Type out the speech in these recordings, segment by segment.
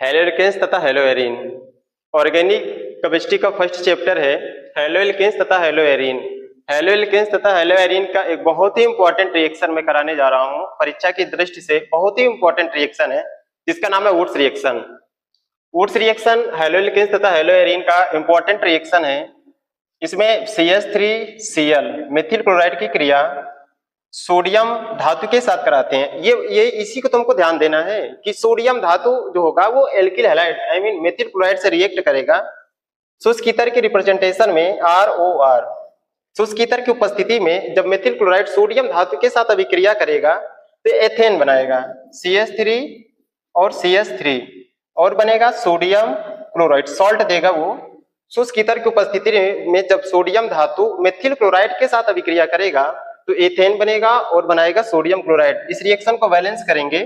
Hello alkanes तथा halo arene. Organic chemistry का first chapter है हेलो एल्केन्स तथा हेलो एरीन। हेलो एल्केन्स तथा हेलो एरीन का एक बहुत ही इंपॉर्टेंट रिएक्शन मैं कराने जा रहा हूं। परीक्षा की दृष्टि से बहुत ही इंपॉर्टेंट रिएक्शन है जिसका नाम है Wurtz reaction. Wurtz reaction halo alkanes तथा हेलो एरीन का इंपॉर्टेंट रिएक्शन है। इसमें CH3Cl मेथिल क्लोराइड की क्रिया सोडियम धातु के साथ कराते हैं। ये इसी को तुमको ध्यान देना है कि सोडियम धातु जो होगा वो एल्किल हैलाइड मेथिल क्लोराइड से रिएक्ट करेगा। शुष्क ईथर के रिप्रेजेंटेशन में ROR, शुष्क ईथर की उपस्थिति में जब मेथिल क्लोराइड सोडियम धातु के साथ अभिक्रिया करेगा तो एथेन बनाएगा CH3 और CH3 और बनेगा सोडियम क्लोराइड, सॉल्ट देगा वो। शुष्क ईथर की उपस्थिति में जब सोडियम धातु मेथिल क्लोराइड के साथ अभिक्रिया करेगा तो एथेन बनेगा और बनाएगा सोडियम क्लोराइड। इस रिएक्शन को बैलेंस करेंगे।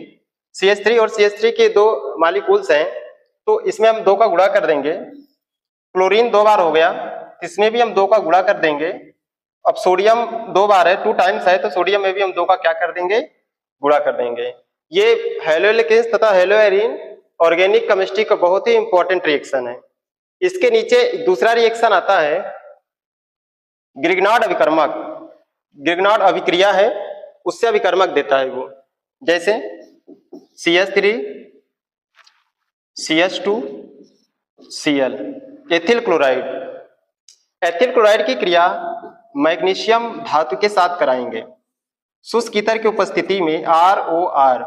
CH3 और CH3 के दो मॉलिक्यूल्स हैं तो इसमें हम 2 का गुणा कर देंगे। क्लोरीन 2 बार हो गया, इसमें भी हम 2 का गुणा कर देंगे। अब सोडियम 2 बार है, 2 टाइम्स है, तो सोडियम में भी हम 2 का क्या कर देंगे, गुणा कर देंगे। ये हेलो एल्केन्स तथा हेलो एरीन ऑर्गेनिक केमिस्ट्री का बहुत ही इंपॉर्टेंट रिएक्शन है। इसके नीचे दूसरा रिएक्शन आता है ग्रिग्नार्ड अभिकर्मक। ग्रिग्नार्ड अभिक्रिया है, उससे अभिकर्मक देता है वो, जैसे CH3 CH2Cl ethyl chloride. Ethyl chloride की क्रिया मैग्नीशियम धातु के साथ कराएंगे। शुष्क ईथर की उपस्थिति में ROR,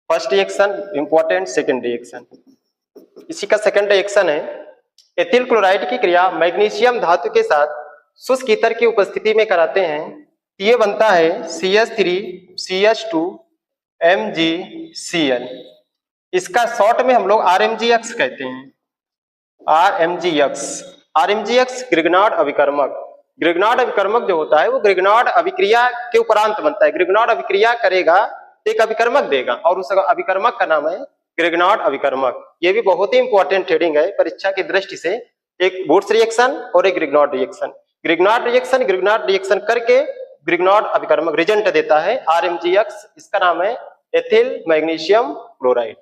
first reaction important, second reaction. इसी का सेकंड रिएक्शन है एथिल क्लोराइड की क्रिया मैग्नीशियम धातु के साथ शुष्क ईथर की उपस्थिति में कराते हैं। ये बनता है CH3 CH2 MgCl। इसका शॉर्ट में हम लोग RMgX कहते हैं, RMgX ग्रिग्नार्ड अभिकर्मक। ग्रिग्नार्ड अभिकर्मक जो होता है वो ग्रिग्नार्ड अभिक्रिया के उपरांत बनता है। ग्रिग्नार्ड अभिक्रिया करेगा तो एक अभिकर्मक देगा और उस अभिकर्मक का नाम है ग्रिग्नार्ड अभिकर्मक। ये भी बहुत ही इंपॉर्टेंट हेडिंग है परीक्षा की दृष्टि से, एक वुड्स रिएक्शन और एक ग्रिग्नार्ड रिएक्शन। ग्रिग्नार्ड रिएक्शन करके ग्रिग्नार्ड अभिकर्मक रिजल्ट देता है RMgX। इसका नाम है एथिल मैग्नीशियम क्लोराइड।